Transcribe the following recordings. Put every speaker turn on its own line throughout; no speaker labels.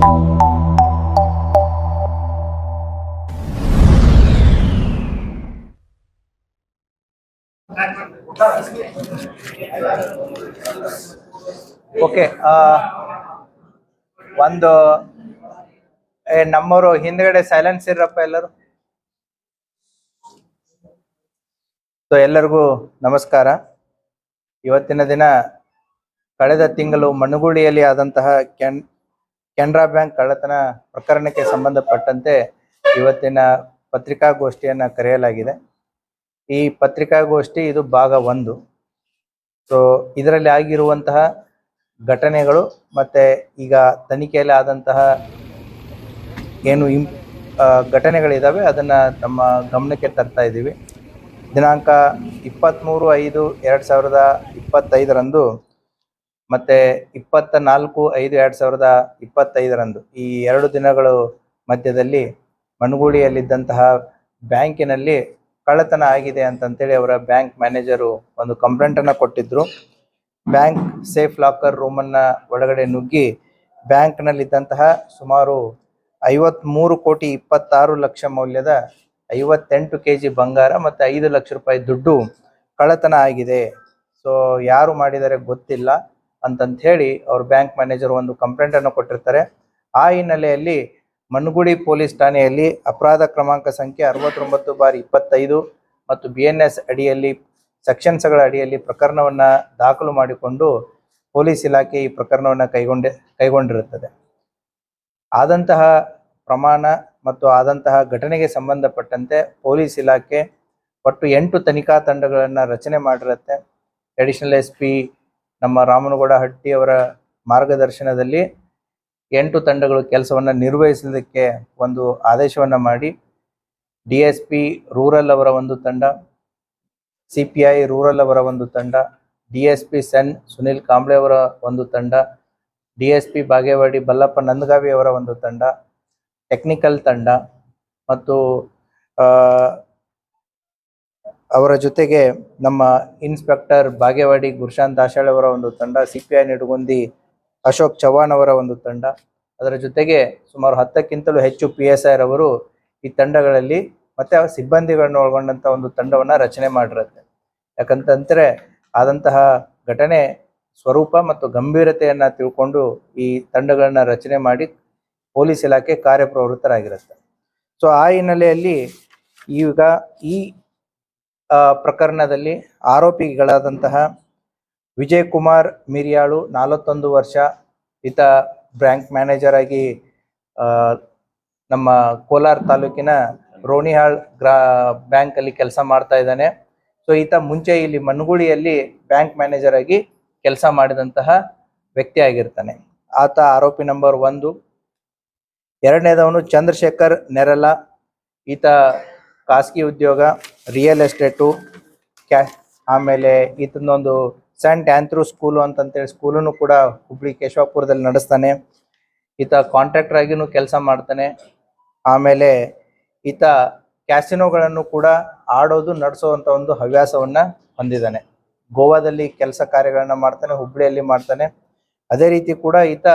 Okay, ಒಂದು ನಮ್ಮವರು ಹಿಂದ್ಗಡೆ ಸೈಲೆನ್ಸ್ ಇರಪ್ಪ ಎಲ್ಲರೂ. ಸೊ ಎಲ್ಲರಿಗೂ ನಮಸ್ಕಾರ. ಇವತ್ತಿನ ದಿನ ಕಳೆದ ತಿಂಗಳು ಮಣ್ಣುಗುಳಿಯಲ್ಲಿ ಆದಂತಹ ಕೆನರಾ ಬ್ಯಾಂಕ್ ಕಳ್ಳತನ ಪ್ರಕರಣಕ್ಕೆ ಸಂಬಂಧಪಟ್ಟಂತೆ ಇವತ್ತಿನ ಪತ್ರಿಕಾಗೋಷ್ಠಿಯನ್ನ ಕರೆಯಲಾಗಿದೆ. ಈ ಪತ್ರಿಕಾಗೋಷ್ಠಿ ಇದು ಭಾಗ 1. ಸೊ ಇದರಲ್ಲಿ ಆಗಿರುವಂತಹ ಘಟನೆಗಳು ಮತ್ತೆ ಈಗ ತನಿಖೆಯಲ್ಲಿ ಆದಂತಹ ಏನು ಘಟನೆಗಳಿದಾವೆ ಅದನ್ನ ನಮ್ಮ ಗಮನಕ್ಕೆ ತರ್ತಾ ಇದ್ದೀವಿ. ದಿನಾಂಕ 23/5/2025 ಮತ್ತೆ 24/5/2025 ಈ 2 ದಿನಗಳು ಮಧ್ಯದಲ್ಲಿ ಮಣ್ಣುಗುಳಿಯಲ್ಲಿದ್ದಂತಹ ಬ್ಯಾಂಕಿನಲ್ಲಿ ಕಳ್ಳತನ ಆಗಿದೆ ಅಂತಂತೇಳಿ ಅವರ ಬ್ಯಾಂಕ್ ಮ್ಯಾನೇಜರು ಒಂದು ಕಂಪ್ಲೇಂಟ್ ಅನ್ನ ಕೊಟ್ಟಿದ್ರು. ಬ್ಯಾಂಕ್ ಸೇಫ್ ಲಾಕರ್ ರೂಮನ್ನ ಒಳಗಡೆ ನುಗ್ಗಿ ಬ್ಯಾಂಕ್ನಲ್ಲಿದ್ದಂತಹ ಸುಮಾರು 53,26,00,000 ಮೌಲ್ಯದ 58 kg ಬಂಗಾರ ಮತ್ತೆ 5 ಲಕ್ಷ ರೂಪಾಯಿ ದುಡ್ಡು ಕಳ್ಳತನ ಆಗಿದೆ. ಸೊ ಯಾರು ಮಾಡಿದರೆ ಗೊತ್ತಿಲ್ಲ ಅಂತಂತ ಹೇಳಿ ಅವ್ರ ಬ್ಯಾಂಕ್ ಮ್ಯಾನೇಜರ್ ಒಂದು ಕಂಪ್ಲೇಂಟ್ ಅನ್ನು ಕೊಟ್ಟಿರ್ತಾರೆ. ಆ ಹಿನ್ನೆಲೆಯಲ್ಲಿ ಮಣ್ಣುಗುಳಿ ಪೊಲೀಸ್ ಠಾಣೆಯಲ್ಲಿ ಅಪರಾಧ ಕ್ರಮಾಂಕ ಸಂಖ್ಯೆ 69/25 ಮತ್ತು BNS ಅಡಿಯಲ್ಲಿ ಸೆಕ್ಷನ್ಸ್ಗಳ ಅಡಿಯಲ್ಲಿ ಪ್ರಕರಣವನ್ನ ದಾಖಲು ಮಾಡಿಕೊಂಡು ಪೊಲೀಸ್ ಇಲಾಖೆ ಈ ಪ್ರಕರಣವನ್ನ ಕೈಗೊಂಡಿರುತ್ತದೆ. ಆದಂತಹ ಪ್ರಮಾಣ ಮತ್ತು ಆದಂತಹ ಘಟನೆಗೆ ಸಂಬಂಧಪಟ್ಟಂತೆ ಪೊಲೀಸ್ ಇಲಾಖೆ ಒಟ್ಟು 8 ತನಿಖಾ ತಂಡಗಳನ್ನು ರಚನೆ ಮಾಡಿರುತ್ತೆ. ಅಡಿಷನಲ್ SP ನಮ್ಮ ರಾಮನಗೌಡ ಹಟ್ಟಿ ಅವರ ಮಾರ್ಗದರ್ಶನದಲ್ಲಿ 8 ತಂಡಗಳು ಕೆಲಸವನ್ನು ನಿರ್ವಹಿಸಲಿಕ್ಕೆ ಒಂದು ಆದೇಶವನ್ನ ಮಾಡಿ DSP ರೂರಲ್ ಅವರ ಒಂದು ತಂಡ, CPI ರೂರಲ್ ಅವರ ಒಂದು ತಂಡ, DSP ಸೆನ್ ಸುನಿಲ್ ಕಾಂಬ್ಳೆ ಅವರ ಒಂದು ತಂಡ, DSP ಬಾಗೇವಾಡಿ ಬಲ್ಲಪ್ಪ ನಂದಗಾವಿ ಅವರ ಒಂದು ತಂಡ, ಟೆಕ್ನಿಕಲ್ ತಂಡ ಮತ್ತು ಅವರ ಜೊತೆಗೆ ನಮ್ಮ ಇನ್ಸ್ಪೆಕ್ಟರ್ ಬಾಗೇವಾಡಿ ಗುರುಶಾಂತ್ ದಾಶಾಳ್ ಅವರ ಒಂದು ತಂಡ, CPI ನಿಡಗುಂದಿ ಅಶೋಕ್ ಚವ್ಹಾಣ್ ಅವರ ಒಂದು ತಂಡ, ಅದರ ಜೊತೆಗೆ ಸುಮಾರು 10ಕ್ಕಿಂತಲೂ ಹೆಚ್ಚು PSI ರವರು ಈ ತಂಡಗಳಲ್ಲಿ ಮತ್ತೆ ಸಿಬ್ಬಂದಿಗಳನ್ನು ಒಳಗೊಂಡಂತ ಒಂದು ತಂಡವನ್ನ ರಚನೆ ಮಾಡಿರುತ್ತೆ. ಯಾಕಂತಂದ್ರೆ ಆದಂತಹ ಘಟನೆ ಸ್ವರೂಪ ಮತ್ತು ಗಂಭೀರತೆಯನ್ನ ತಿಳ್ಕೊಂಡು ಈ ತಂಡಗಳನ್ನ ರಚನೆ ಮಾಡಿ ಪೊಲೀಸ್ ಇಲಾಖೆ ಕಾರ್ಯಪ್ರವೃತ್ತರಾಗಿರುತ್ತೆ. ಸೊ ಆ ಹಿನ್ನೆಲೆಯಲ್ಲಿ ಈಗ ಈ ಪ್ರಕರಣದಲ್ಲಿ ಆರೋಪಿಗಳಾದಂತಹ ವಿಜಯ್ ಕುಮಾರ್ ಮಿರಿಯಾಳು 41 ವರ್ಷ, ಈತ ಬ್ಯಾಂಕ್ ಮ್ಯಾನೇಜರ್ ಆಗಿ ನಮ್ಮ ಕೋಲಾರ ತಾಲೂಕಿನ ರೋಣಿಹಾಳ್ ಬ್ಯಾಂಕ್ ಅಲ್ಲಿ ಕೆಲಸ ಮಾಡ್ತಾ ಇದ್ದಾನೆ. ಸೊ ಈತ ಮುಂಚೆ ಇಲ್ಲಿ ಮಣ್ಣುಗುಳಿಯಲ್ಲಿ ಬ್ಯಾಂಕ್ ಮ್ಯಾನೇಜರ್ ಆಗಿ ಕೆಲಸ ಮಾಡಿದಂತಹ ವ್ಯಕ್ತಿ ಆಗಿರ್ತಾನೆ. ಆತ ಆರೋಪಿ ನಂಬರ್ 1. ಎರಡನೇದವನು ಚಂದ್ರಶೇಖರ್ ನೆರಲ, ಈತ ಖಾಸಗಿ ಉದ್ಯೋಗ, ರಿಯಲ್ ಎಸ್ಟೇಟು, ಆಮೇಲೆ ಈತನೊಂದು ಸೆಂಟ್ ಆಂಥ್ರೂ ಸ್ಕೂಲು ಅಂತಂತೇಳಿ ಸ್ಕೂಲನ್ನು ಕೂಡ ಹುಬ್ಳಿ ಕೇಶವಾಪುರದಲ್ಲಿ ನಡೆಸ್ತಾನೆ. ಈತ ಕಾಂಟ್ರಾಕ್ಟರ್ ಆಗಿನೂ ಕೆಲಸ ಮಾಡ್ತಾನೆ. ಆಮೇಲೆ ಈತ ಕ್ಯಾಸಿನೋಗಳನ್ನು ಕೂಡ ಆಡೋದು ನಡೆಸೋವಂಥ ಒಂದು ಹವ್ಯಾಸವನ್ನ ಹೊಂದಿದ್ದಾನೆ. ಗೋವಾದಲ್ಲಿ ಕೆಲಸ ಕಾರ್ಯಗಳನ್ನ ಮಾಡ್ತಾನೆ, ಹುಬ್ಳಿಯಲ್ಲಿ ಮಾಡ್ತಾನೆ. ಅದೇ ರೀತಿ ಕೂಡ ಈತ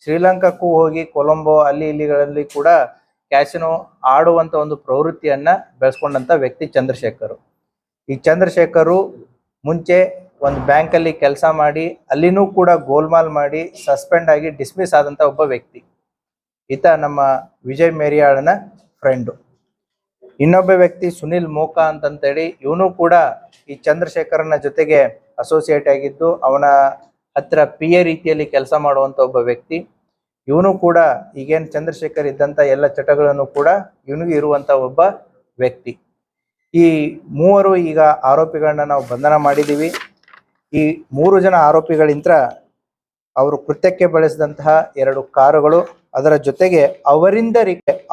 ಶ್ರೀಲಂಕಾಕ್ಕೂ ಹೋಗಿ ಕೊಲಂಬೋ ಅಲ್ಲಿ ಇಲ್ಲಿಗಳಲ್ಲಿ ಕೂಡ ಕ್ಯಾಸಿನೋ ಆಡುವಂತ ಒಂದು ಪ್ರವೃತ್ತಿಯನ್ನ ಬೆಳೆಸ್ಕೊಂಡಂತ ವ್ಯಕ್ತಿ ಚಂದ್ರಶೇಖರ್. ಈ ಚಂದ್ರಶೇಖರ್ ಮುಂಚೆ ಒಂದು ಬ್ಯಾಂಕಲ್ಲಿ ಕೆಲಸ ಮಾಡಿ ಅಲ್ಲಿನೂ ಕೂಡ ಗೋಲ್ಮಾಲ್ ಮಾಡಿ ಸಸ್ಪೆಂಡ್ ಆಗಿ ಡಿಸ್ಮಿಸ್ ಆದಂತ ಒಬ್ಬ ವ್ಯಕ್ತಿ. ಈತ ನಮ್ಮ ವಿಜಯ್ ಮೇರಿಯಾಳನ ಫ್ರೆಂಡು. ಇನ್ನೊಬ್ಬ ವ್ಯಕ್ತಿ ಸುನಿಲ್ ಮೋಕಾ ಅಂತಂತೇಳಿ ಇವನು ಕೂಡ ಈ ಚಂದ್ರಶೇಖರನ ಜೊತೆಗೆ ಅಸೋಸಿಯೇಟ್ ಆಗಿದ್ದು ಅವನ ಹತ್ರ PA ರೀತಿಯಲ್ಲಿ ಕೆಲಸ ಮಾಡುವಂತ ಒಬ್ಬ ವ್ಯಕ್ತಿ. ಇವನು ಕೂಡ ಈಗೇನು ಚಂದ್ರಶೇಖರ್ ಇದ್ದಂತ ಎಲ್ಲ ಚಟಗಳನ್ನು ಕೂಡ ಇವನಿಗೆ ಇರುವಂತ ಒಬ್ಬ ವ್ಯಕ್ತಿ. ಈ ಮೂವರು ಈಗ ಆರೋಪಿಗಳನ್ನ ನಾವು ಬಂಧನ ಮಾಡಿದ್ದೀವಿ. ಈ 3 ಜನ ಆರೋಪಿಗಳಿಂದ ಅವರು ಕೃತ್ಯಕ್ಕೆ ಬಳಸಿದಂತಹ 2 ಕಾರುಗಳು, ಅದರ ಜೊತೆಗೆ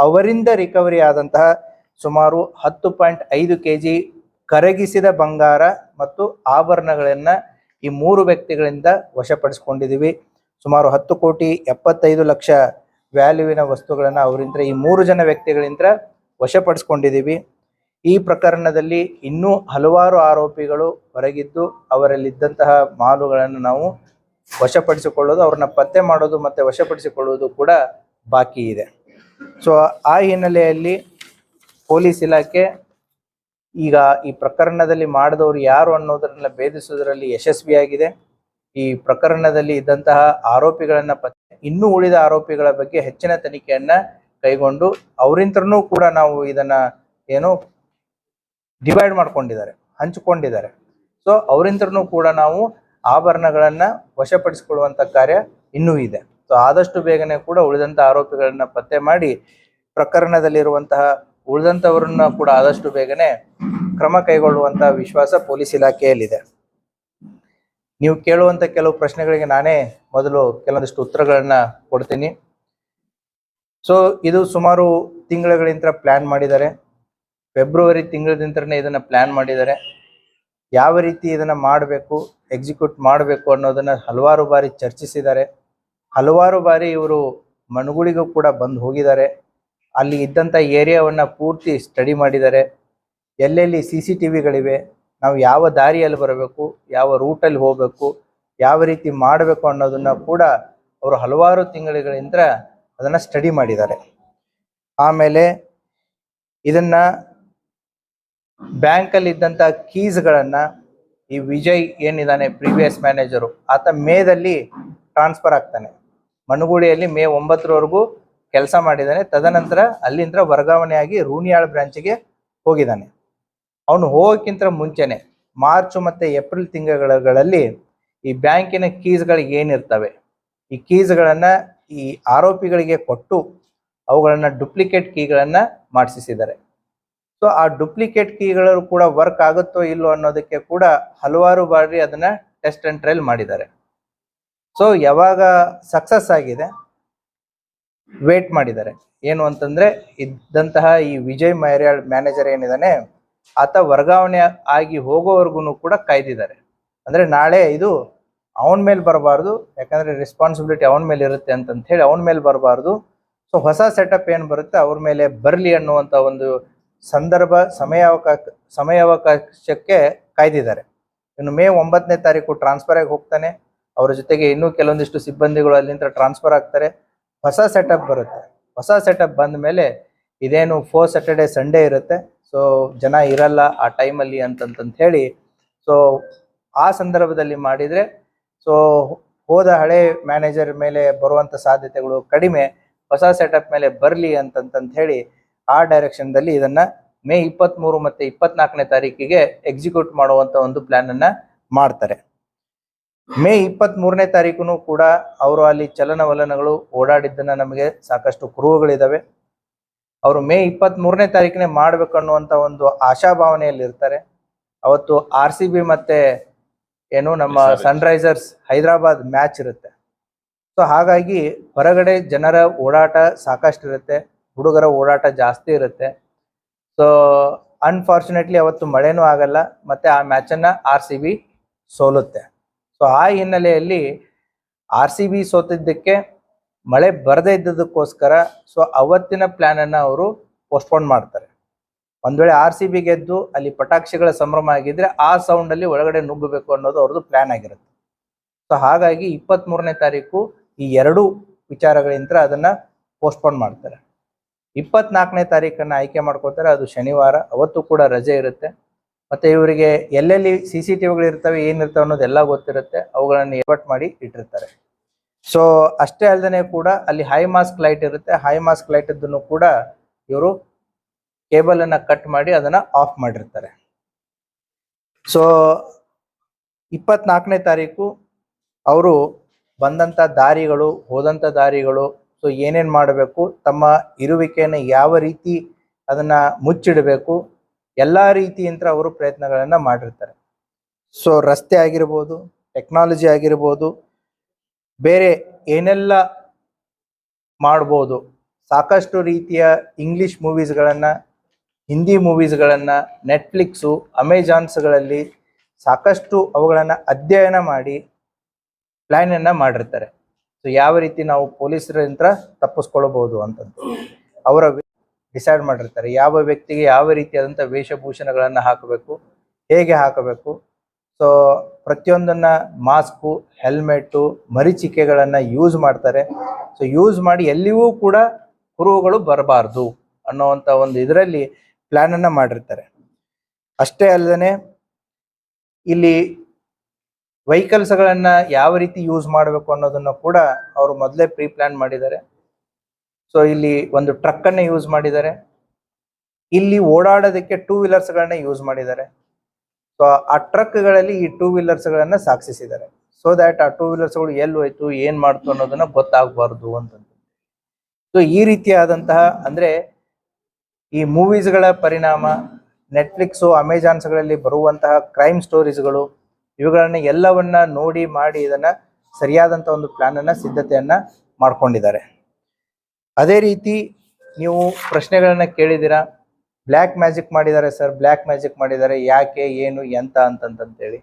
ಅವರಿಂದ ರಿಕವರಿ ಆದಂತಹ ಸುಮಾರು 10.5 kg ಕರಗಿಸಿದ ಬಂಗಾರ ಮತ್ತು ಆಭರಣಗಳನ್ನ ಈ 3 ವ್ಯಕ್ತಿಗಳಿಂದ ವಶಪಡಿಸಿಕೊಂಡಿದ್ದೀವಿ. ಸುಮಾರು 10,75,00,000 ವ್ಯಾಲ್ಯೂವಿನ ವಸ್ತುಗಳನ್ನ ಅವರಿಂದ ಈ 3 ಜನ ವ್ಯಕ್ತಿಗಳಿಂದ ವಶಪಡಿಸಿಕೊಂಡಿದ್ದೀವಿ. ಈ ಪ್ರಕರಣದಲ್ಲಿ ಇನ್ನೂ ಹಲವಾರು ಆರೋಪಿಗಳು ಹೊರಗಿದ್ದು ಅವರಲ್ಲಿದ್ದಂತಹ ಮಾಲುಗಳನ್ನು ನಾವು ವಶಪಡಿಸಿಕೊಳ್ಳೋದು, ಅವ್ರನ್ನ ಪತ್ತೆ ಮಾಡೋದು ಮತ್ತೆ ವಶಪಡಿಸಿಕೊಳ್ಳುವುದು ಕೂಡ ಬಾಕಿ ಇದೆ. ಸೊ ಆ ಹಿನ್ನೆಲೆಯಲ್ಲಿ ಪೊಲೀಸ್ ಇಲಾಖೆ ಈಗ ಈ ಪ್ರಕರಣದಲ್ಲಿ ಮಾಡಿದವರು ಯಾರು ಅನ್ನೋದನ್ನ ಭೇದಿಸುವುದರಲ್ಲಿ ಯಶಸ್ವಿಯಾಗಿದೆ. ಈ ಪ್ರಕರಣದಲ್ಲಿ ಇದ್ದಂತಹ ಆರೋಪಿಗಳನ್ನ ಇನ್ನೂ ಉಳಿದ ಆರೋಪಿಗಳ ಬಗ್ಗೆ ಹೆಚ್ಚಿನ ತನಿಖೆಯನ್ನ ಕೈಗೊಂಡು ಅವರಿಂತ್ರನೂ ಕೂಡ ನಾವು ಇದನ್ನ ಏನು ಡಿವೈಡ್ ಮಾಡ್ಕೊಂಡಿದ್ದಾರೆ, ಹಂಚಿಕೊಂಡಿದ್ದಾರೆ. ಸೊ ಅವರಿಂತ್ರನೂ ಕೂಡ ನಾವು ಆಭರಣಗಳನ್ನ ವಶಪಡಿಸಿಕೊಳ್ಳುವಂತ ಕಾರ್ಯ ಇನ್ನೂ ಇದೆ. ಸೊ ಆದಷ್ಟು ಬೇಗನೆ ಕೂಡ ಉಳಿದಂತ ಆರೋಪಿಗಳನ್ನ ಪತ್ತೆ ಮಾಡಿ ಪ್ರಕರಣದಲ್ಲಿರುವಂತಹ ಉಳಿದಂತವರನ್ನ ಕೂಡ ಆದಷ್ಟು ಬೇಗನೆ ಕ್ರಮ ಕೈಗೊಳ್ಳುವಂತಹ ವಿಶ್ವಾಸ ಪೊಲೀಸ್ ಇಲಾಖೆಯಲ್ಲಿದೆ. ನೀವು ಕೇಳುವಂತ ಕೆಲವು ಪ್ರಶ್ನೆಗಳಿಗೆ ನಾನೇ ಮೊದಲು ಕೆಲವೊಂದಿಷ್ಟು ಉತ್ತರಗಳನ್ನ ಕೊಡ್ತೀನಿ. ಸೊ ಇದು ಸುಮಾರು ತಿಂಗಳುಗಳಿಂದ ಪ್ಲಾನ್ ಮಾಡಿದ್ದಾರೆ. ಫೆಬ್ರವರಿ ತಿಂಗಳಿಂದನೇ ಇದನ್ನ ಪ್ಲಾನ್ ಮಾಡಿದ್ದಾರೆ. ಯಾವ ರೀತಿ ಇದನ್ನ ಮಾಡಬೇಕು, ಎಕ್ಸಿಕ್ಯೂಟ್ ಮಾಡಬೇಕು ಅನ್ನೋದನ್ನ ಹಲವಾರು ಬಾರಿ ಚರ್ಚಿಸಿದ್ದಾರೆ. ಹಲವಾರು ಬಾರಿ ಇವರು ಮನಗುಳಿಗೂ ಕೂಡ ಬಂದು ಹೋಗಿದ್ದಾರೆ. ಅಲ್ಲಿ ಇದ್ದಂಥ ಏರಿಯಾವನ್ನ ಪೂರ್ತಿ ಸ್ಟಡಿ ಮಾಡಿದ್ದಾರೆ. ಎಲ್ಲೆಲ್ಲಿ CCTVಗಳಿವೆ, ನಾವು ಯಾವ ದಾರಿಯಲ್ಲಿ ಬರಬೇಕು, ಯಾವ ರೂಟಲ್ಲಿ ಹೋಗಬೇಕು, ಯಾವ ರೀತಿ ಮಾಡಬೇಕು ಅನ್ನೋದನ್ನ ಕೂಡ ಅವರು ಹಲವಾರು ತಿಂಗಳಿಂದ ಅದನ್ನ ಸ್ಟಡಿ ಮಾಡಿದ್ದಾರೆ. ಆಮೇಲೆ ಇದನ್ನ ಬ್ಯಾಂಕಲ್ಲಿ ಇದ್ದಂಥ ಕೀಸ್ಗಳನ್ನ ಈ ವಿಜಯ್ ಏನಿದ್ದಾನೆ ಪ್ರೀವಿಯಸ್ ಮ್ಯಾನೇಜರು, ಆತ ಮೇದಲ್ಲಿ ಟ್ರಾನ್ಸ್ಫರ್ ಆಗ್ತಾನೆ. ಮನಗೂಳಿಯಲ್ಲಿ ಮೇ 9ರವರೆಗೂ ಕೆಲಸ ಮಾಡಿದ್ದಾನೆ. ತದನಂತರ ಅಲ್ಲಿಂದ ವರ್ಗಾವಣೆಯಾಗಿ ರೂಣಿಯಾಳ್ ಬ್ರಾಂಚ್ಗೆ ಹೋಗಿದ್ದಾನೆ. ಅವನು ಹೋಗೋಕ್ಕಿಂತ ಮುಂಚೆನೆ ಮಾರ್ಚ್ ಮತ್ತು ಏಪ್ರಿಲ್ ತಿಂಗಳಲ್ಲಿ ಈ ಬ್ಯಾಂಕಿನ ಕೀಸ್ಗಳಿಗೆ ಏನಿರ್ತವೆ, ಈ ಕೀಸ್ಗಳನ್ನ ಈ ಆರೋಪಿಗಳಿಗೆ ಕೊಟ್ಟು ಅವುಗಳನ್ನ ಡುಪ್ಲಿಕೇಟ್ ಕೀಗಳನ್ನ ಮಾಡಿಸಿದ್ದಾರೆ. ಸೊ ಆ ಡುಪ್ಲಿಕೇಟ್ ಕೀಗಳು ಕೂಡ ವರ್ಕ್ ಆಗುತ್ತೋ ಇಲ್ಲೋ ಅನ್ನೋದಕ್ಕೆ ಕೂಡ ಹಲವಾರು ಬಾರಿ ಅದನ್ನ ಟೆಸ್ಟ್ ಅಂಡ್ ಟ್ರಯಲ್ ಮಾಡಿದ್ದಾರೆ. ಸೊ ಯಾವಾಗ ಸಕ್ಸಸ್ ಆಗಿದೆ ವೇಟ್ ಮಾಡಿದ್ದಾರೆ. ಏನು ಅಂತಂದ್ರೆ ಇದ್ದಂತಹ ಈ ವಿಜಯ್ ಮೈರ್ಯಾಳ್ ಮ್ಯಾನೇಜರ್ ಏನಿದ್ದಾನೆ ಆತ ವರ್ಗಾವಣೆ ಆಗಿ ಹೋಗೋವರೆಗೂ ಕೂಡ ಕಾಯ್ದಿದ್ದಾರೆ. ಅಂದ್ರೆ ನಾಳೆ ಇದು ಅವನ ಮೇಲೆ ಬರಬಾರ್ದು, ಯಾಕಂದ್ರೆ ರೆಸ್ಪಾನ್ಸಿಬಿಲಿಟಿ ಅವನ ಮೇಲೆ ಇರುತ್ತೆ ಅಂತ ಹೇಳಿ ಅವನ ಮೇಲೆ ಬರಬಾರ್ದು. ಸೊ ಹೊಸ ಸೆಟಪ್ ಏನು ಬರುತ್ತೆ ಅವ್ರ ಮೇಲೆ ಬರಲಿ ಅನ್ನುವಂಥ ಒಂದು ಸಂದರ್ಭ ಸಮಯಾವಕಾಶಕ್ಕೆ ಕಾಯ್ದಿದ್ದಾರೆ. ಇನ್ನು ಮೇ 9ನೇ ತಾರೀಕು ಟ್ರಾನ್ಸ್ಫರ್ ಆಗಿ ಹೋಗ್ತಾನೆ. ಅವರ ಜೊತೆಗೆ ಇನ್ನೂ ಕೆಲವೊಂದಿಷ್ಟು ಸಿಬ್ಬಂದಿಗಳು ಅಲ್ಲಿಂದ ಟ್ರಾನ್ಸ್ಫರ್ ಆಗ್ತಾರೆ. ಹೊಸ ಸೆಟಪ್ ಬರುತ್ತೆ. ಹೊಸ ಸೆಟಪ್ ಬಂದ ಮೇಲೆ ಇದೇನು 4 Saturday Sunday ಇರುತ್ತೆ. ಸೊ ಜನ ಇರಲ್ಲ ಆ ಟೈಮಲ್ಲಿ ಅಂತಂತ ಹೇಳಿ ಸೊ ಆ ಸಂದರ್ಭದಲ್ಲಿ ಮಾಡಿದರೆ ಸೊ ಹೋದ ಹಳೆ ಮ್ಯಾನೇಜರ್ ಮೇಲೆ ಬರುವಂಥ ಸಾಧ್ಯತೆಗಳು ಕಡಿಮೆ, ಹೊಸ ಸೆಟಪ್ ಮೇಲೆ ಬರಲಿ ಅಂತಂತ ಹೇಳಿ ಆ ಡೈರೆಕ್ಷನ್ದಲ್ಲಿ ಇದನ್ನ ಮೇ 23 ಮತ್ತು 24ನೇ ತಾರೀಕಿಗೆ ಎಕ್ಸಿಕ್ಯೂಟ್ ಮಾಡುವಂಥ ಒಂದು ಪ್ಲಾನ್ ಅನ್ನ ಮಾಡ್ತಾರೆ. ಮೇ 23ನೇ ತಾರೀಕು ಕೂಡ ಅವರು ಅಲ್ಲಿ ಚಲನವಲನಗಳು ಓಡಾಡಿದ್ದನ್ನ ನಮಗೆ ಸಾಕಷ್ಟು ಕುರುಹುಗಳಿದಾವೆ. ಅವರು ಮೇ 23ನೇ ತಾರೀಕಿನೇ ಮಾಡ್ಬೇಕು ಅನ್ನುವಂಥ ಒಂದು ಆಶಾಭಾವನೆಯಲ್ಲಿ ಇರ್ತಾರೆ. ಅವತ್ತು RCB ಮತ್ತೆ ಏನು ನಮ್ಮ ಸನ್ರೈಸರ್ಸ್ ಹೈದರಾಬಾದ್ ಮ್ಯಾಚ್ ಇರುತ್ತೆ. ಸೊ ಹಾಗಾಗಿ ಹೊರಗಡೆ ಜನರ ಓಡಾಟ ಸಾಕಷ್ಟು ಇರುತ್ತೆ, ಹುಡುಗರ ಓಡಾಟ ಜಾಸ್ತಿ ಇರುತ್ತೆ. ಸೊ ಅನ್ಫಾರ್ಚುನೇಟ್ಲಿ ಅವತ್ತು ಮಳೆನೂ ಆಗಲ್ಲ, ಮತ್ತೆ ಆ ಮ್ಯಾಚನ್ನು RCB ಸೋಲುತ್ತೆ. ಸೊ ಆ ಹಿನ್ನೆಲೆಯಲ್ಲಿ RCB ಸೋತಿದ್ದಕ್ಕೆ ಮಳೆ ಬರದೇ ಇದ್ದದಕ್ಕೋಸ್ಕರ ಸೊ ಅವತ್ತಿನ ಪ್ಲಾನನ್ನು ಅವರು ಪೋಸ್ಟ್ಪೋನ್ ಮಾಡ್ತಾರೆ. ಒಂದ್ ವೇಳೆ RCB ಗೆದ್ದು ಅಲ್ಲಿ ಪಟಾಕ್ಷಿಗಳ ಸಂಭ್ರಮ ಆಗಿದ್ರೆ ಆ ಸೌಂಡಲ್ಲಿ ಒಳಗಡೆ ನುಗ್ಗಬೇಕು ಅನ್ನೋದು ಅವ್ರದ್ದು ಪ್ಲಾನ್ ಆಗಿರುತ್ತೆ. ಸೊ ಹಾಗಾಗಿ 23ನೇ ತಾರೀಕು ಈ ಎರಡೂ ವಿಚಾರಗಳಿಂದ ಅದನ್ನ ಪೋಸ್ಟ್ಪೋನ್ ಮಾಡ್ತಾರೆ. 24ನೇ ತಾರೀಕನ್ನು ಆಯ್ಕೆ ಮಾಡ್ಕೋತಾರೆ. ಅದು ಶನಿವಾರ. ಅವತ್ತು ಕೂಡ ರಜೆ ಇರುತ್ತೆ. ಮತ್ತೆ ಇವರಿಗೆ ಎಲ್ಲೆಲ್ಲಿ CCTVಗಳು ಇರ್ತವೆ, ಏನಿರ್ತವೆ ಅನ್ನೋದೆಲ್ಲ ಗೊತ್ತಿರುತ್ತೆ. ಅವುಗಳನ್ನು ಎವರ್ಟ್ ಮಾಡಿ ಇಟ್ಟಿರ್ತಾರೆ. ಸೊ ಅಷ್ಟೇ ಅಲ್ಲದೆ ಕೂಡ ಅಲ್ಲಿ ಹೈ ಮಾಸ್ಕ್ ಲೈಟ್ ಇರುತ್ತೆ. ಹೈ ಮಾಸ್ಕ್ ಲೈಟ್ ಇದ್ದನ್ನು ಕೂಡ ಇವರು ಕೇಬಲ್ ಅನ್ನ ಕಟ್ ಮಾಡಿ ಅದನ್ನ ಆಫ್ ಮಾಡಿರ್ತಾರೆ. ಸೊ 24ನೇ ತಾರೀಕು ಅವರು ಬಂದಂತ ದಾರಿಗಳು, ಹೋದಂತ ದಾರಿಗಳು, ಸೊ ಏನೇನ್ ಮಾಡಬೇಕು, ತಮ್ಮ ಇರುವಿಕೆಯನ್ನು ಯಾವ ರೀತಿ ಅದನ್ನ ಮುಚ್ಚಿಡಬೇಕು, ಎಲ್ಲಾ ರೀತಿಯಿಂದ ಅವರು ಪ್ರಯತ್ನಗಳನ್ನ ಮಾಡಿರ್ತಾರೆ. ಸೊ ರಸ್ತೆ ಆಗಿರ್ಬೋದು, ಟೆಕ್ನಾಲಜಿ ಆಗಿರ್ಬೋದು, ಬೇರೆ ಏನೆಲ್ಲ ಮಾಡ್ಬೋದು, ಸಾಕಷ್ಟು ರೀತಿಯ ಇಂಗ್ಲಿಷ್ ಮೂವೀಸ್ಗಳನ್ನ, ಹಿಂದಿ ಮೂವೀಸ್ಗಳನ್ನ, ನೆಟ್ಫ್ಲಿಕ್ಸು, ಅಮೆಜಾನ್ಸ್ಗಳಲ್ಲಿ ಸಾಕಷ್ಟು ಅವುಗಳನ್ನ ಅಧ್ಯಯನ ಮಾಡಿ ಪ್ಲಾನ್ ಅನ್ನ ಮಾಡಿರ್ತಾರೆ. ಸೊ ಯಾವ ರೀತಿ ನಾವು ಪೊಲೀಸರಿಂದ ತಪ್ಪಿಸ್ಕೊಳ್ಬಹುದು ಅಂತಂದು ಅವರ ಡಿಸೈಡ್ ಮಾಡಿರ್ತಾರೆ. ಯಾವ ವ್ಯಕ್ತಿಗೆ ಯಾವ ರೀತಿಯಾದಂಥ ವೇಷಭೂಷಣಗಳನ್ನ ಹಾಕಬೇಕು, ಹೇಗೆ ಹಾಕಬೇಕು. ಸೊ ಪ್ರತಿಯೊಂದನ್ನ ಮಾಸ್ಕು, ಹೆಲ್ಮೆಟ್ಟು, ಮರೀಚಿಕೆಗಳನ್ನ ಯೂಸ್ ಮಾಡ್ತಾರೆ. ಸೊ ಯೂಸ್ ಮಾಡಿ ಎಲ್ಲಿಯೂ ಕೂಡ ಕುರುಹುಗಳು ಬರಬಾರ್ದು ಅನ್ನೋವಂಥ ಒಂದು ಇದರಲ್ಲಿ ಪ್ಲಾನ್ ಅನ್ನ ಮಾಡಿರ್ತಾರೆ. ಅಷ್ಟೇ ಅಲ್ಲದೆ ಇಲ್ಲಿ ವೆಹಿಕಲ್ಸ್ಗಳನ್ನ ಯಾವ ರೀತಿ ಯೂಸ್ ಮಾಡಬೇಕು ಅನ್ನೋದನ್ನ ಕೂಡ ಅವರು ಮೊದಲೇ ಪ್ರೀ ಪ್ಲಾನ್ ಮಾಡಿದ್ದಾರೆ. ಸೊ ಇಲ್ಲಿ ಒಂದು ಟ್ರಕ್ ಅನ್ನ ಯೂಸ್ ಮಾಡಿದ್ದಾರೆ. ಇಲ್ಲಿ ಓಡಾಡೋದಕ್ಕೆ ಟೂ ವೀಲರ್ಸ್ಗಳನ್ನ ಯೂಸ್ ಮಾಡಿದ್ದಾರೆ. ಸೊ ಆ ಟ್ರಕ್ಗಳಲ್ಲಿ ಈ ಟೂ ವೀಲರ್ಸ್ಗಳನ್ನ ಸಾಗಿಸಿದ್ದಾರೆ. ಸೊ ದ್ಯಾಟ್ ಆ ಟೂ ವೀಲರ್ಸ್ಗಳು ಎಲ್ಲಿ ಹೋಯ್ತು, ಏನ್ ಮಾಡ್ತು ಅನ್ನೋದನ್ನ ಗೊತ್ತಾಗಬಾರ್ದು ಅಂತಂದು. ಸೊ ಈ ರೀತಿಯಾದಂತಹ ಅಂದ್ರೆ ಈ ಮೂವೀಸ್ಗಳ ಪರಿಣಾಮ, ನೆಟ್ಫ್ಲಿಕ್ಸು, ಅಮೆಜಾನ್ಸ್ಗಳಲ್ಲಿ ಬರುವಂತಹ ಕ್ರೈಮ್ ಸ್ಟೋರೀಸ್ಗಳು, ಇವುಗಳನ್ನ ಎಲ್ಲವನ್ನ ನೋಡಿ ಮಾಡಿ ಇದನ್ನ ಸರಿಯಾದಂಥ ಒಂದು ಪ್ಲಾನ್ ಅನ್ನ ಸಿದ್ಧತೆಯನ್ನ ಮಾಡ್ಕೊಂಡಿದ್ದಾರೆ. ಅದೇ ರೀತಿ ನೀವು ಪ್ರಶ್ನೆಗಳನ್ನ ಕೇಳಿದ್ದೀರಾ, ಬ್ಲ್ಯಾಕ್ ಮ್ಯಾಜಿಕ್ ಮಾಡಿದ್ದಾರೆ ಸರ್, ಬ್ಲ್ಯಾಕ್ ಮ್ಯಾಜಿಕ್ ಮಾಡಿದ್ದಾರೆ, ಯಾಕೆ, ಏನು, ಎಂತ ಅಂತಂತೇಳಿ.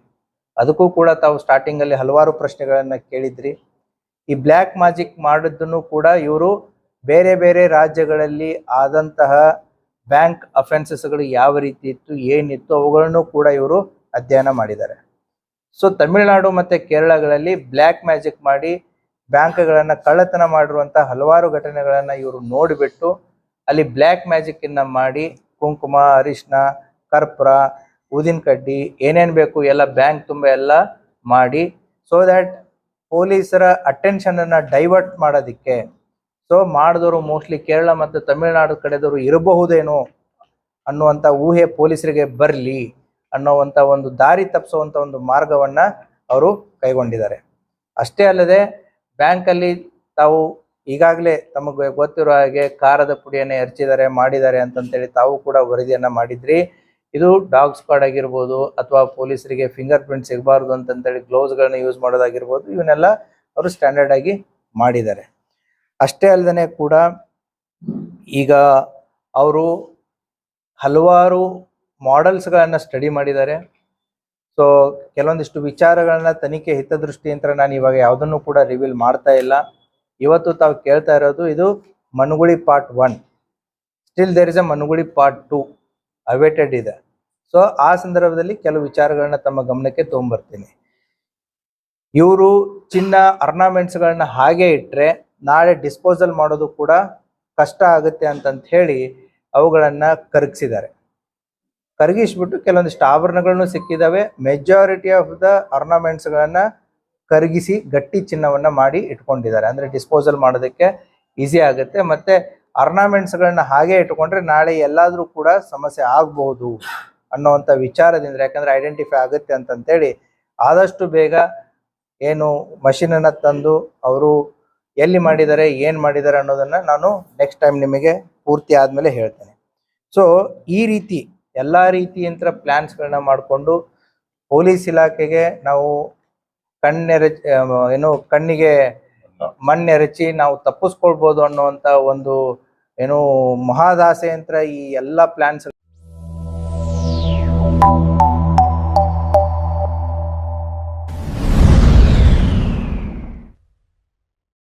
ಅದಕ್ಕೂ ಕೂಡ ತಾವು ಸ್ಟಾರ್ಟಿಂಗ್ ಅಲ್ಲಿ ಹಲವಾರು ಪ್ರಶ್ನೆಗಳನ್ನ ಕೇಳಿದ್ರಿ. ಈ ಬ್ಲ್ಯಾಕ್ ಮ್ಯಾಜಿಕ್ ಮಾಡಿದ್ದನ್ನು ಕೂಡ ಇವರು ಬೇರೆ ಬೇರೆ ರಾಜ್ಯಗಳಲ್ಲಿ ಆದಂತಹ ಬ್ಯಾಂಕ್ ಅಫೆನ್ಸಸ್ಗಳು ಯಾವ ರೀತಿ ಇತ್ತು, ಏನಿತ್ತು, ಅವುಗಳನ್ನು ಕೂಡ ಇವರು ಅಧ್ಯಯನ ಮಾಡಿದ್ದಾರೆ. ಸೊ ತಮಿಳುನಾಡು ಮತ್ತೆ ಕೇರಳಗಳಲ್ಲಿ ಬ್ಲ್ಯಾಕ್ ಮ್ಯಾಜಿಕ್ ಮಾಡಿ ಬ್ಯಾಂಕ್ಗಳನ್ನ ಕಳ್ಳತನ ಮಾಡಿರುವಂತಹ ಹಲವಾರು ಘಟನೆಗಳನ್ನ ಇವರು ನೋಡಿಬಿಟ್ಟು ಅಲ್ಲಿ ಬ್ಲ್ಯಾಕ್ ಮ್ಯಾಜಿಕ್ ಅನ್ನ ಮಾಡಿ ಕುಂಕುಮ, ಅರಿಶಿನ, ಕರ್ಪೂರ, ಊದಿನ ಕಡ್ಡಿ, ಏನೇನ್ ಬೇಕು ಎಲ್ಲ ಬ್ಯಾಂಕ್ ತುಂಬ ಎಲ್ಲ ಮಾಡಿ, ಸೊ ದ್ಯಾಟ್ ಪೊಲೀಸರ ಅಟೆನ್ಷನ್ ಅನ್ನ ಡೈವರ್ಟ್ ಮಾಡೋದಿಕ್ಕೆ, ಸೊ ಮಾಡಿದವರು ಮೋಸ್ಟ್ಲಿ ಕೇರಳ ಮತ್ತು ತಮಿಳುನಾಡು ಕಡೆದವರು ಇರಬಹುದೇನೋ ಅನ್ನುವಂಥ ಊಹೆ ಪೊಲೀಸರಿಗೆ ಬರಲಿ ಅನ್ನೋವಂಥ ಒಂದು ದಾರಿ ತಪ್ಪಿಸುವಂಥ ಒಂದು ಮಾರ್ಗವನ್ನ ಅವರು ಕೈಗೊಂಡಿದ್ದಾರೆ. ಅಷ್ಟೇ ಅಲ್ಲದೆ ಬ್ಯಾಂಕಲ್ಲಿ ತಾವು ಈಗಾಗಲೇ ತಮಗೆ ಗೊತ್ತಿರೋ ಹಾಗೆ ಖಾರದ ಪುಡಿಯನ್ನು ಎರಚಿದ್ದಾರೆ, ಮಾಡಿದ್ದಾರೆ ಅಂತಂತೇಳಿ ತಾವು ಕೂಡ ವರದಿಯನ್ನ ಮಾಡಿದ್ರಿ. ಇದು ಡಾಗ್ ಸ್ಕ್ವಾಡ್ ಆಗಿರ್ಬೋದು ಅಥವಾ ಪೊಲೀಸರಿಗೆ ಫಿಂಗರ್ ಪ್ರಿಂಟ್ ಸಿಗಬಾರ್ದು ಅಂತಂತೇಳಿ ಗ್ಲೌಸ್ಗಳನ್ನ ಯೂಸ್ ಮಾಡೋದಾಗಿರ್ಬೋದು, ಇವನ್ನೆಲ್ಲ ಅವರು ಸ್ಟ್ಯಾಂಡರ್ಡ್ ಆಗಿ ಮಾಡಿದ್ದಾರೆ. ಅಷ್ಟೇ ಅಲ್ಲದೆ ಕೂಡ ಈಗ ಅವರು ಹಲವಾರು ಮಾಡೆಲ್ಸ್ಗಳನ್ನ ಸ್ಟಡಿ ಮಾಡಿದ್ದಾರೆ. ಸೊ ಕೆಲವೊಂದಿಷ್ಟು ವಿಚಾರಗಳನ್ನ ತನಿಖೆ ಹಿತದೃಷ್ಟಿಯಿಂದ ನಾನು ಇವಾಗ ಯಾವುದನ್ನು ಕೂಡ ರಿವೀಲ್ ಮಾಡ್ತಾ ಇಲ್ಲ. ಇವತ್ತು ತಾವು ಕೇಳ್ತಾ ಇರೋದು ಇದು ಮನುಗುಳಿ part 1. Still there is a ಮನುಗುಳಿ ಪಾರ್ಟ್ 2 ಅವೇಟೆಡ್ ಇದೆ. ಸೊ ಆ ಸಂದರ್ಭದಲ್ಲಿ ಕೆಲವು ವಿಚಾರಗಳನ್ನ ತಮ್ಮ ಗಮನಕ್ಕೆ ತಗೊಂಡ್ಬರ್ತೀನಿ. ಇವರು ಚಿನ್ನ ಆರ್ನಾಮೆಂಟ್ಸ್ಗಳನ್ನ ಹಾಗೆ ಇಟ್ಟರೆ ನಾಳೆ ಡಿಸ್ಪೋಸಲ್ ಮಾಡೋದು ಕೂಡ ಕಷ್ಟ ಆಗುತ್ತೆ ಅಂತಂತ ಹೇಳಿ ಅವುಗಳನ್ನ ಕರಗಿಸಿದ್ದಾರೆ. ಕರಗಿಸ್ಬಿಟ್ಟು ಕೆಲವೊಂದಿಷ್ಟು ಆಭರಣಗಳನ್ನು ಸಿಕ್ಕಿದಾವೆ. ಮೆಜಾರಿಟಿ ಆಫ್ ದ ಆರ್ನಾಮೆಂಟ್ಸ್ಗಳನ್ನ ಕರಗಿಸಿ ಗಟ್ಟಿ ಚಿನ್ನವನ್ನ ಮಾಡಿ ಇಟ್ಕೊಂಡಿದ್ದಾರೆ. ಅಂದ್ರೆ ಡಿಸ್ಪೋಸಲ್ ಮಾಡೋದಕ್ಕೆ ಈಸಿ ಆಗುತ್ತೆ. ಮತ್ತೆ ಆರ್ನಾಮೆಂಟ್ಸ್ಗಳನ್ನ ಹಾಗೆ ಇಟ್ಕೊಂಡ್ರೆ ನಾಳೆ ಎಲ್ಲಾದ್ರೂ ಕೂಡ ಸಮಸ್ಯೆ ಆಗಬಹುದು ಅನ್ನೋವಂಥ ವಿಚಾರದಿಂದ, ಯಾಕಂದ್ರೆ ಐಡೆಂಟಿಫೈ ಆಗುತ್ತೆ ಅಂತಂತೇಳಿ ಆದಷ್ಟು ಬೇಗ ಏನು ಮಷೀನನ್ನು ತಂದು ಅವರು ಎಲ್ಲಿ ಮಾಡಿದ್ದಾರೆ, ಏನು ಮಾಡಿದ್ದಾರೆ ಅನ್ನೋದನ್ನ ನಾನು ನೆಕ್ಸ್ಟ್ ಟೈಮ್ ನಿಮಗೆ ಪೂರ್ತಿ ಆದಮೇಲೆ ಹೇಳ್ತೇನೆ. ಸೊ ಈ ರೀತಿ ಎಲ್ಲ ರೀತಿಯಂತ ಪ್ಲಾನ್ಸ್ಗಳನ್ನ ಮಾಡಿಕೊಂಡು ಪೊಲೀಸ್ ಇಲಾಖೆಗೆ ನಾವು ಕಣ್ಣಿಗೆ ಮಣ್ಣೆರಚಿ ನಾವು ತಪ್ಪಿಸ್ಕೊಳ್ಬೋದು ಅನ್ನುವಂಥ ಒಂದು ಮಹಾದಾಸೆ ಯಂತ್ರ ಈ ಎಲ್ಲ ಪ್ಲಾನ್ಸ್